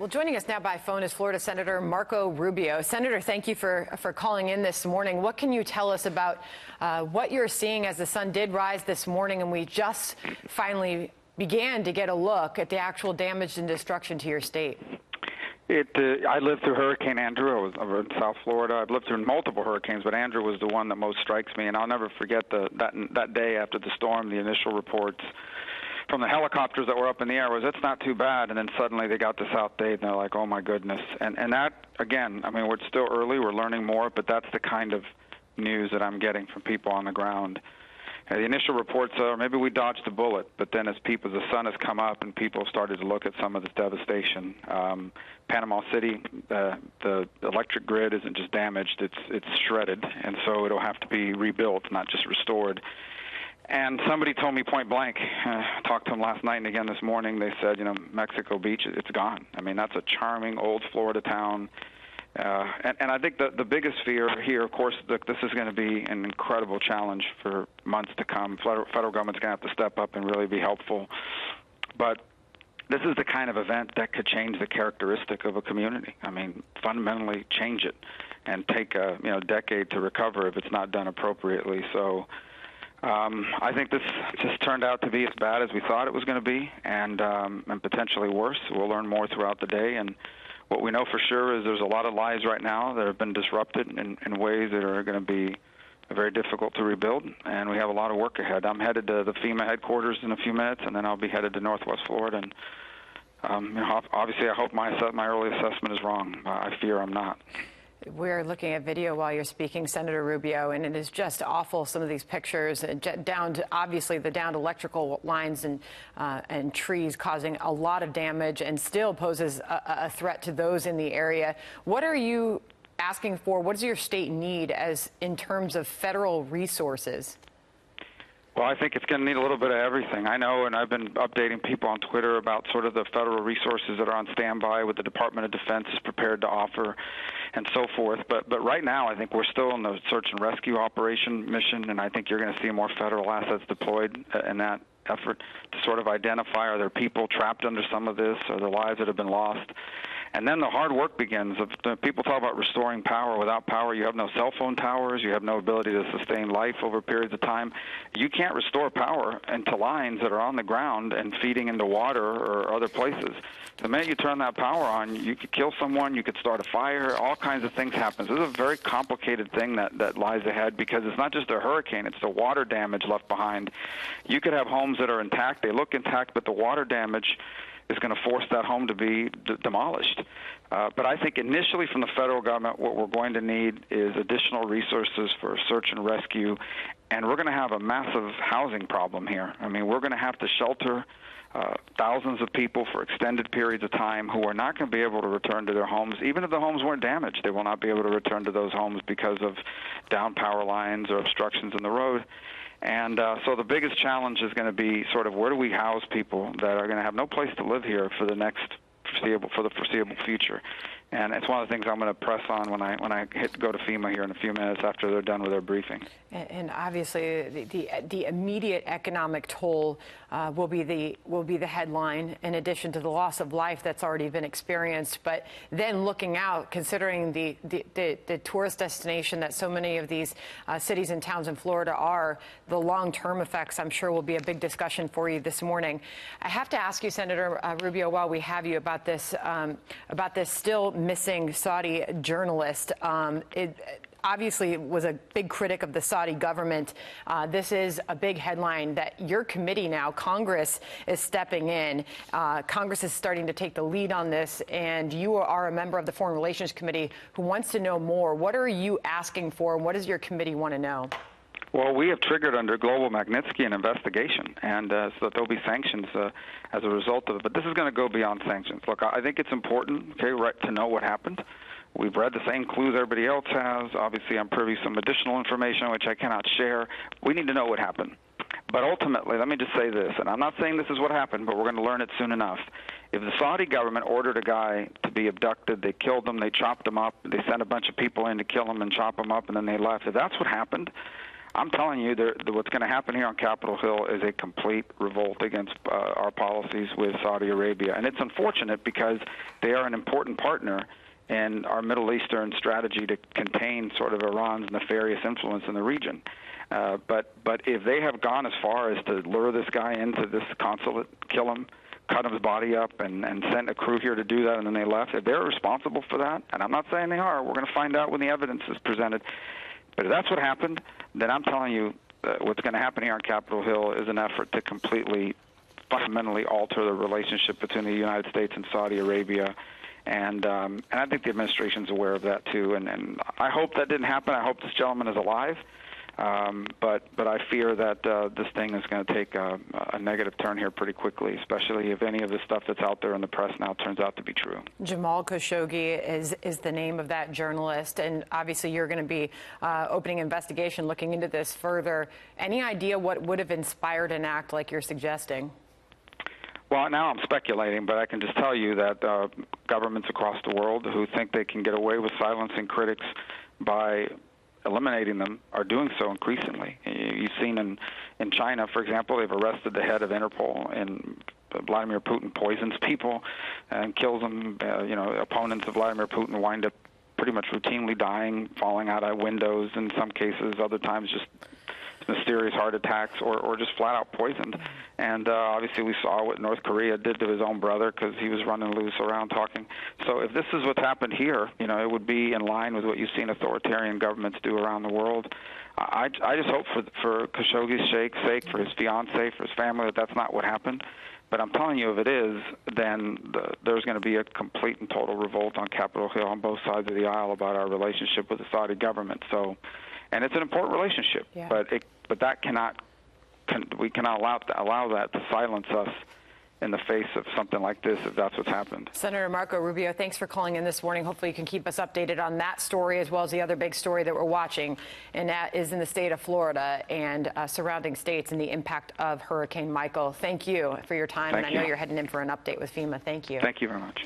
Well, joining us now by phone is Florida Senator Marco Rubio. Senator, thank you for calling in this morning. What can you tell us about what you're seeing as the sun did rise this morning and we just finally began to get a look at the actual damage and destruction to your state? I lived through Hurricane Andrew. I was in South Florida. I've lived through multiple hurricanes, but Andrew was the one that most strikes me. And I'll never forget that day after the storm, the initial reports from the helicopters that were up in the air was, it's not too bad. And then suddenly they got to South Dade, and they're like, oh, my goodness. And that, again, I mean, we're still early. We're learning more, but that's the kind of news that I'm getting from people on the ground. The initial reports are maybe we dodged a bullet, but then as the sun has come up and people started to look at some of this devastation. Panama City, the electric grid isn't just damaged, it's shredded, and so it'll have to be rebuilt, not just restored. And somebody told me point blank, I talked to them last night and again this morning, they said, Mexico Beach, it's gone. I mean, that's a charming old Florida town. And I think the biggest fear here, of course, this is going to be an incredible challenge for months to come. Federal government's going to have to step up and really be helpful. But this is the kind of event that could change the characteristic of a community. I mean, fundamentally change it and take a decade to recover if it's not done appropriately. So I think this just turned out to be as bad as we thought it was going to be, and potentially worse. We'll learn more throughout the day. And what we know for sure is there's a lot of lives right now that have been disrupted in ways that are going to be very difficult to rebuild, and we have a lot of work ahead. I'm headed to the FEMA headquarters in a few minutes, and then I'll be headed to Northwest Florida. And obviously, I hope my early assessment is wrong. I fear I'm not. We're looking at video while you're speaking, Senator Rubio, and it is just awful, some of these pictures, down to obviously the downed electrical lines and trees causing a lot of damage and still poses a threat to those in the area. What are you asking for? What does your state need in terms of federal resources? Well, I think it's going to need a little bit of everything. I know, and I've been updating people on Twitter about sort of the federal resources that are on standby, what the Department of Defense is prepared to offer, and so forth. But right now, I think we're still in the search and rescue operation mission, and I think you're going to see more federal assets deployed in that effort to sort of identify, are there people trapped under some of this, are there lives that have been lost? And then the hard work begins. People talk about restoring power. Without power, you have no cell phone towers. You have no ability to sustain life over periods of time. You can't restore power into lines that are on the ground and feeding into water or other places. The minute you turn that power on, you could kill someone, you could start a fire, all kinds of things happen. So this is a very complicated thing that lies ahead, because it's not just a hurricane, it's the water damage left behind. You could have homes that are intact, they look intact, but the water damage is going to force that home to be demolished. But I think initially from the federal government, what we're going to need is additional resources for search and rescue, and we're going to have a massive housing problem here. I mean, we're going to have to shelter thousands of people for extended periods of time who are not going to be able to return to their homes. Even if the homes weren't damaged, they will not be able to return to those homes because of down power lines or obstructions in the road. And so the biggest challenge is going to be sort of, where do we house people that are going to have no place to live here for the foreseeable future. And it's one of the things I'm going to press on when I go to FEMA here in a few minutes after they're done with their briefing. And obviously, the immediate economic toll will be the headline, in addition to the loss of life that's already been experienced. But then looking out, considering the tourist destination that so many of these cities and towns in Florida are, the long-term effects, I'm sure, will be a big discussion for you this morning. I have to ask you, Senator Rubio, while we have you, about this still missing Saudi journalist. Obviously was a big critic of the Saudi government. This is a big headline that your committee now, Congress, is stepping in. Congress is starting to take the lead on this, and you are a member of the Foreign Relations Committee who wants to know more. What are you asking for, and what does your committee want to know? Well, we have triggered under Global Magnitsky an investigation, and so that there'll be sanctions as a result of it. But this is going to go beyond sanctions. Look, I think it's important, to know what happened. We've read the same clues everybody else has. Obviously, I'm privy to some additional information which I cannot share. We need to know what happened. But ultimately, let me just say this, and I'm not saying this is what happened, but we're going to learn it soon enough. If the Saudi government ordered a guy to be abducted, they killed him, they chopped him up, they sent a bunch of people in to kill him and chop him up, and then they left, if that's what happened, I'm telling you, what's going to happen here on Capitol Hill is a complete revolt against our policies with Saudi Arabia. And it's unfortunate because they are an important partner in our Middle Eastern strategy to contain sort of Iran's nefarious influence in the region. But if they have gone as far as to lure this guy into this consulate, kill him, cut his body up, and sent a crew here to do that, and then they left, if they're responsible for that, and I'm not saying they are, we're going to find out when the evidence is presented. But if that's what happened, then I'm telling you what's going to happen here on Capitol Hill is an effort to completely, fundamentally alter the relationship between the United States and Saudi Arabia. And I think the administration's aware of that, too. And I hope that didn't happen. I hope this gentleman is alive. But I fear that this thing is going to take a negative turn here pretty quickly, especially if any of the stuff that's out there in the press now turns out to be true. Jamal Khashoggi is the name of that journalist, and obviously you're going to be opening an investigation looking into this further. Any idea what would have inspired an act like you're suggesting? Well, now I'm speculating, but I can just tell you that governments across the world who think they can get away with silencing critics by eliminating them are doing so increasingly. You've seen in China, for example, they've arrested the head of Interpol, and Vladimir Putin poisons people and kills them. Opponents of Vladimir Putin wind up pretty much routinely dying, falling out of windows in some cases, other times just mysterious heart attacks or just flat out poisoned. And obviously we saw what North Korea did to his own brother because he was running loose around talking. So if this is what's happened here, it would be in line with what you've seen authoritarian governments do around the world. I just hope for Khashoggi's sake, for his fiancée, for his family, that that's not what happened. But I'm telling you, if it is, then there's going to be a complete and total revolt on Capitol Hill on both sides of the aisle about our relationship with the Saudi government. So, and it's an important relationship, yeah. but that we cannot allow that to silence us in the face of something like this, if that's what's happened. Senator Marco Rubio, thanks for calling in this morning. Hopefully you can keep us updated on that story as well as the other big story that we're watching, and that is in the state of Florida and surrounding states and the impact of Hurricane Michael. Thank you for your time, and I know you're heading in for an update with FEMA. Thank you. Thank you very much.